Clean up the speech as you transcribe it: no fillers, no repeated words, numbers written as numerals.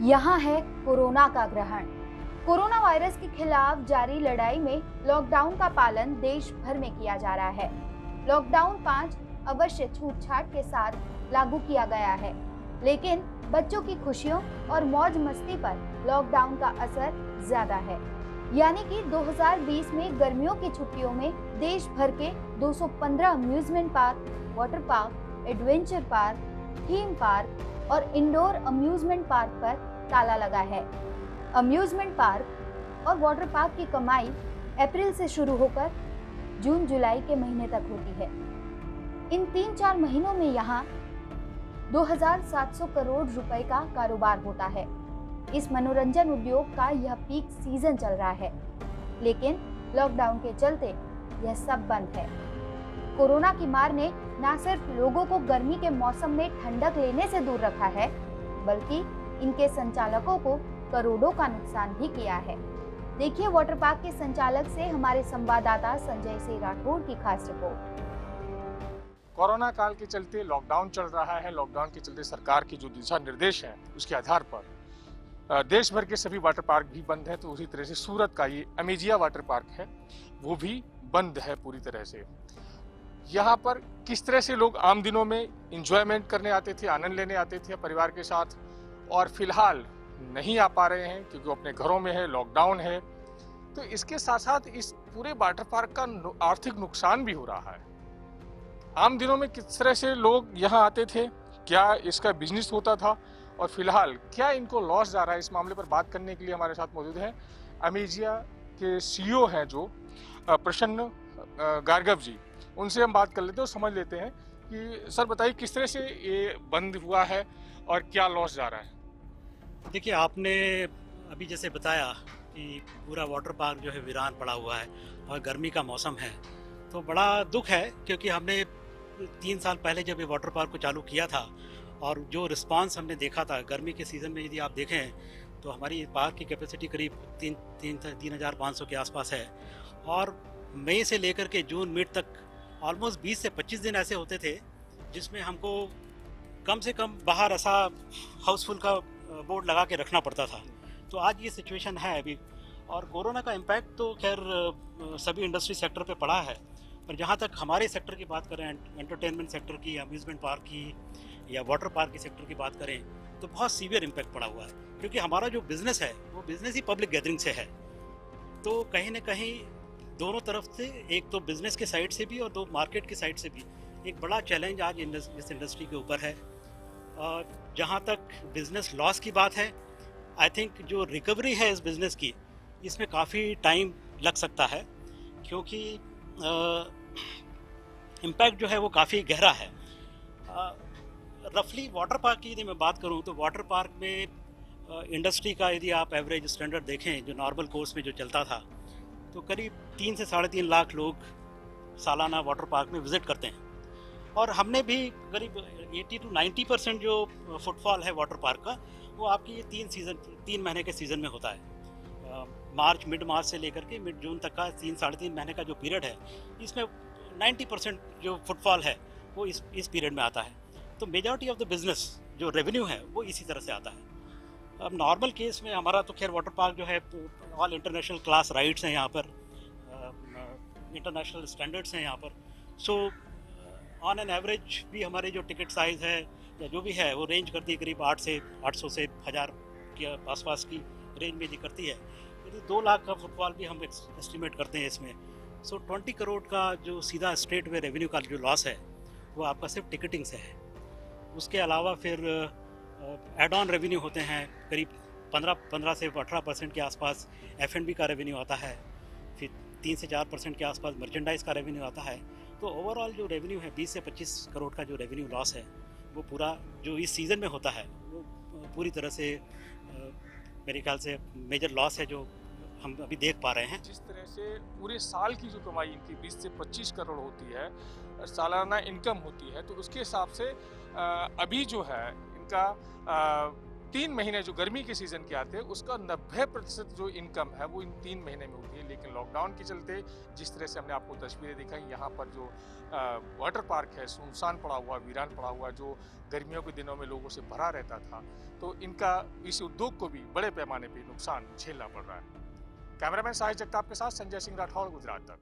यहाँ है कोरोना का ग्रहण। कोरोना वायरस के खिलाफ जारी लड़ाई में लॉकडाउन का पालन देश भर में किया जा रहा है। लॉकडाउन 5 अवश्य छूट छाट के साथ लागू किया गया है, लेकिन बच्चों की खुशियों और मौज मस्ती पर लॉकडाउन का असर ज्यादा है। यानी कि 2020 में गर्मियों की छुट्टियों में देश भर के 215 amusement park, water park, adventure park, theme park और इंडोर अम्यूजमेंट पार्क पर ताला लगा है। अम्यूजमेंट पार्क और वाटर पार्क की कमाई अप्रैल से शुरू होकर जून जुलाई के महीने तक होती है। इन 3-4 महीनों में यहाँ 2700 करोड़ रुपए का कारोबार होता है। इस मनोरंजन उद्योग का यह पीक सीजन चल रहा है, लेकिन लॉकडाउन के चलते यह सब बंद है। कोरोना की मार ने न सिर्फ लोगों को गर्मी के मौसम में ठंडक लेने से दूर रखा है, बल्कि इनके संचालकों को करोड़ों का नुकसान भी किया है। देखिए वाटर पार्क के संचालक से हमारे संवाददाता संजय सिंह राठौड़ की खास रिपोर्ट। कोरोना काल के चलते लॉकडाउन चल रहा है। लॉकडाउन के चलते सरकार की जो दिशा निर्देश हैं उसके आधार पर देश भर के सभी वाटर पार्क भी बंद है। तो उसी तरह से सूरत का ये अमेजिया वाटर पार्क है, वो भी बंद है पूरी तरह से। यहाँ पर किस तरह से लोग आम दिनों में इंजॉयमेंट करने आते थे, आनंद लेने आते थे परिवार के साथ, और फिलहाल नहीं आ पा रहे हैं क्योंकि अपने घरों में है, लॉकडाउन है। तो इसके साथ साथ इस पूरे वाटर पार्क का आर्थिक नुकसान भी हो रहा है। आम दिनों में किस तरह से लोग यहाँ आते थे, क्या इसका बिजनेस होता था और फिलहाल क्या इनको लॉस जा रहा है, इस मामले पर बात करने के लिए हमारे साथ मौजूद है अमेजिया के सीईओ हैं जो प्रसन्न गार्गव जी। उनसे हम बात कर लेते हैं और समझ लेते हैं कि सर बताइए किस तरह से ये बंद हुआ है और क्या लॉस जा रहा है। देखिए, आपने अभी जैसे बताया कि पूरा वाटर पार्क जो है वीरान पड़ा हुआ है और गर्मी का मौसम है, तो बड़ा दुख है क्योंकि हमने 3 साल पहले जब ये वाटर पार्क को चालू किया था और जो रिस्पांस हमने देखा था गर्मी के सीज़न में, यदि आप देखें तो हमारी पार्क की कैपेसिटी करीब 3,500 के आसपास है। और मई से लेकर के जून मिड तक ऑलमोस्ट 20 से 25 दिन ऐसे होते थे जिसमें हमको कम से कम बाहर ऐसा हाउसफुल का बोर्ड लगा के रखना पड़ता था। तो आज ये सिचुएशन है अभी। और कोरोना का इम्पैक्ट तो खैर सभी इंडस्ट्री सेक्टर पे पड़ा है, पर जहाँ तक हमारे सेक्टर की बात करें, एंटरटेनमेंट सेक्टर की, अम्यूज़मेंट पार्क की या वाटर पार्क के सेक्टर की बात करें, तो बहुत सीवियर इम्पैक्ट पड़ा हुआ है क्योंकि हमारा जो बिज़नेस है वो बिज़नेस ही पब्लिक गैदरिंग से है। तो कहीं ना कहीं दोनों तरफ से, एक तो बिज़नेस के साइड से भी और दो मार्केट की साइड से भी, एक बड़ा चैलेंज आज इस इंडस्ट्री के ऊपर है। और जहाँ तक बिज़नेस लॉस की बात है, आई थिंक जो रिकवरी है इस बिज़नेस की, इसमें काफ़ी टाइम लग सकता है क्योंकि इम्पैक्ट जो है वो काफ़ी गहरा है। रफली वाटर पार्क की यदि मैं बात करूँ तो वाटर पार्क में इंडस्ट्री का यदि आप एवरेज स्टैंडर्ड देखें जो नॉर्मल कोर्स में जो चलता था, तो करीब 3 से 3.5 लाख लोग सालाना वाटर पार्क में विज़िट करते हैं। और हमने भी करीब 80 to 90% जो फुटफॉल है वाटर पार्क का, वो आपकी 3 महीने के सीज़न में होता है। मिड मार्च से लेकर के मिड जून तक का 3-3.5 महीने का जो पीरियड है, इसमें 90% जो फुटफॉल है वो इस पीरियड में आता है। तो मेजॉरिटी ऑफ द बिज़नेस जो रेवेन्यू है वो इसी तरह से आता है। अब नॉर्मल केस में हमारा तो खैर वाटर पार्क जो है ऑल इंटरनेशनल क्लास राइड्स हैं यहाँ पर, इंटरनेशनल स्टैंडर्ड्स हैं यहाँ पर। सो ऑन एन एवरेज भी हमारे जो टिकट साइज़ है या जो भी है वो रेंज करती है करीब 800 से 1000 के आसपास की रेंज में करती है। यदि 2 लाख का फुटफॉल भी हम एस्टिमेट करते हैं इसमें, सो 20 करोड़ का जो सीधा स्ट्रेट वे रेवेन्यू का जो लॉस है वो आपका सिर्फ टिकटिंग से है। उसके अलावा फिर एड ऑन रेवेन्यू होते हैं करीब 15 से 18% के आसपास F&B का रेवेन्यू आता है, फिर 3 से 4% के आसपास मर्चेंडाइज़ का रेवेन्यू आता है। तो ओवरऑल जो रेवेन्यू है 20 से 25 करोड़ का जो रेवेन्यू लॉस है वो पूरा जो इस सीज़न में होता है वो पूरी तरह से मेरे ख्याल से मेजर लॉस है जो हम अभी देख पा रहे हैं। जिस तरह से पूरे साल की जो कमाई इनकी 20 से 25 करोड़ होती है, सालाना इनकम होती है, तो उसके हिसाब से अभी जो है इनका 3 महीने जो गर्मी के सीजन के आते हैं उसका 90% जो इनकम है वो इन 3 महीने में होती है। लेकिन लॉकडाउन के चलते जिस तरह से हमने आपको तस्वीरें दिखाई, यहाँ पर जो वाटर पार्क है सुनसान पड़ा हुआ, वीरान पड़ा हुआ, जो गर्मियों के दिनों में लोगों से भरा रहता था, तो इनका इस उद्योग को भी बड़े पैमाने पर नुकसान झेलना पड़ रहा है। कैमरामैन साहिल जगताप के साथ संजय सिंह राठौड़, गुजरात तक।